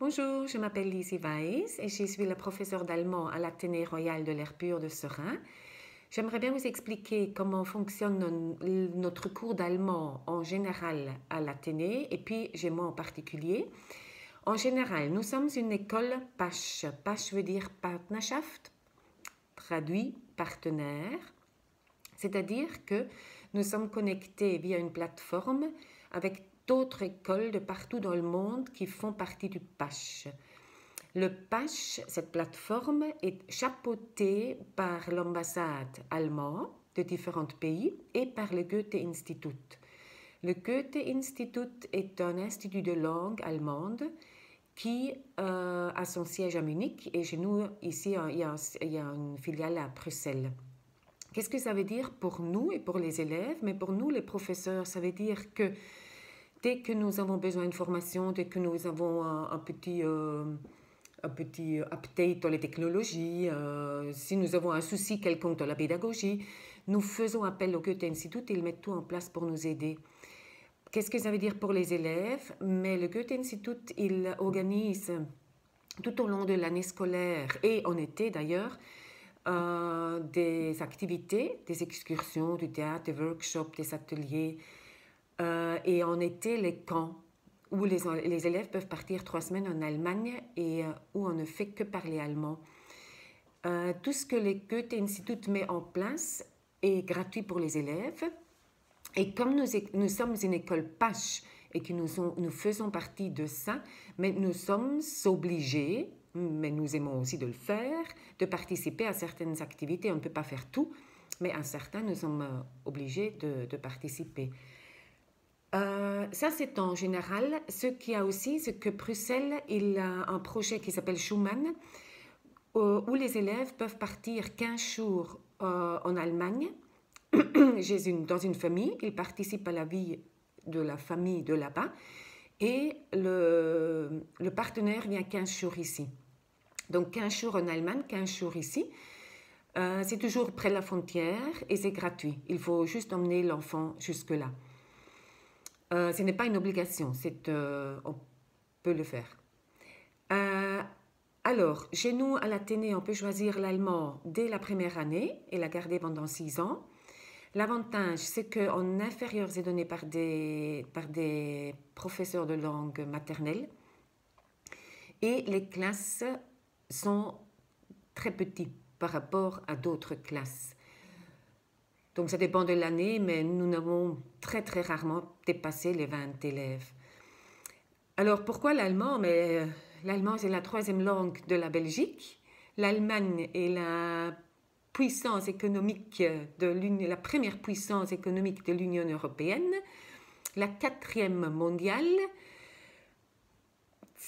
Bonjour, je m'appelle Lizzie Weiss et je suis la professeure d'allemand à l'Athénée Royal de l'Air Pur de Serein. J'aimerais bien vous expliquer comment fonctionne notre cours d'allemand en général à l'Athénée et puis chez moi en particulier. En général, nous sommes une école PASH. PASH veut dire Partnerschaft, traduit partenaire, c'est-à-dire que nous sommes connectés via une plateforme avec d'autres écoles de partout dans le monde qui font partie du PASH. Le PASH, cette plateforme, est chapeautée par l'ambassade allemande de différents pays et par le Goethe-Institut. Le Goethe-Institut est un institut de langue allemande qui a son siège à Munich et chez nous, ici, il y a une filiale à Bruxelles. Qu'est-ce que ça veut dire pour nous et pour les élèves? Mais pour nous, les professeurs, ça veut dire que dès que nous avons besoin d'informations, dès que nous avons un petit update dans les technologies, si nous avons un souci quelconque dans la pédagogie, nous faisons appel au Goethe-Institut et ils mettent tout en place pour nous aider. Qu'est-ce que ça veut dire pour les élèves? Mais le Goethe-Institut, il organise tout au long de l'année scolaire et en été d'ailleurs, des activités, des excursions, du théâtre, des workshops, des ateliers, et en été, les camps, où les élèves peuvent partir 3 semaines en Allemagne et où on ne fait que parler allemand. Tout ce que le Goethe-Institut met en place est gratuit pour les élèves. Et comme nous sommes une école PASH et que nous faisons partie de ça, mais nous sommes obligés, mais nous aimons aussi de le faire, de participer à certaines activités. On ne peut pas faire tout, mais à certains, nous sommes obligés de participer. Ça, c'est en général. Ce qu'il y a aussi, c'est que Bruxelles, il a un projet qui s'appelle Schumann, où les élèves peuvent partir 15 jours en Allemagne, dans une famille. Ils participent à la vie de la famille de là-bas, et le partenaire vient 15 jours ici. Donc 15 jours en Allemagne, 15 jours ici. C'est toujours près de la frontière et c'est gratuit. Il faut juste emmener l'enfant jusque-là. Ce n'est pas une obligation, on peut le faire. Alors, chez nous, à l'Athénée, on peut choisir l'allemand dès la première année et la garder pendant 6 ans. L'avantage, c'est qu'en inférieur, c'est donné par des professeurs de langue maternelle. Et les classes sont très petites par rapport à d'autres classes. Donc ça dépend de l'année, mais nous n'avons très rarement dépassé les 20 élèves. Alors pourquoi l'allemand? Mais l'allemand, c'est la 3e langue de la Belgique. L'Allemagne est la puissance économique la première puissance économique de l'Union européenne, la 4e mondiale.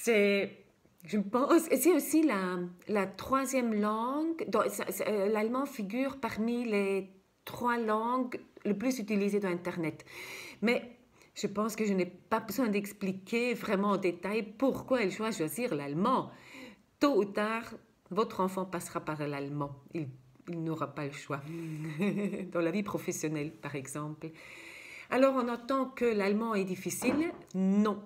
Je pense, et c'est aussi la 3e langue. L'allemand figure parmi les 3 langues les plus utilisées dans Internet. Mais je pense que je n'ai pas besoin d'expliquer vraiment en détail pourquoi il choisit choisir l'allemand. Tôt ou tard, votre enfant passera par l'allemand. Il n'aura pas le choix. Dans la vie professionnelle, par exemple. Alors, on entend que l'allemand est difficile? Non,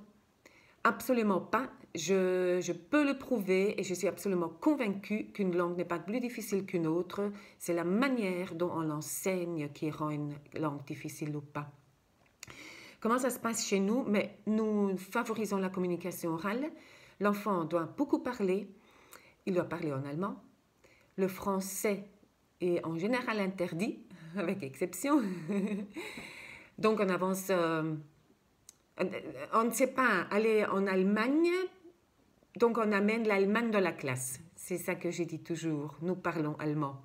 absolument pas. Je peux le prouver et je suis absolument convaincue qu'une langue n'est pas plus difficile qu'une autre. C'est la manière dont on l'enseigne qui rend une langue difficile ou pas. Comment ça se passe chez nous? Mais nous favorisons la communication orale. L'enfant doit beaucoup parler. Il doit parler en allemand. Le français est en général interdit, avec exception. Donc on avance... on ne sait pas aller en Allemagne, donc on amène l'Allemagne dans la classe. C'est ça que j'ai dit toujours, nous parlons allemand.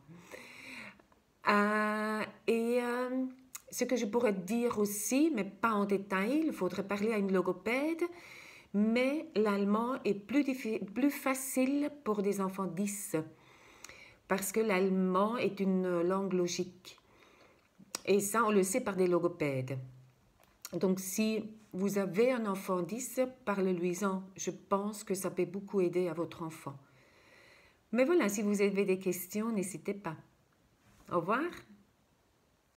Ce que je pourrais dire aussi, mais pas en détail, il faudrait parler à une logopède, mais l'allemand est plus facile pour des enfants 10, parce que l'allemand est une langue logique. Et ça, on le sait par des logopèdes. Donc, si vous avez un enfant 10, parlez-lui-en. Je pense que ça peut beaucoup aider à votre enfant. Mais voilà, si vous avez des questions, n'hésitez pas. Au revoir.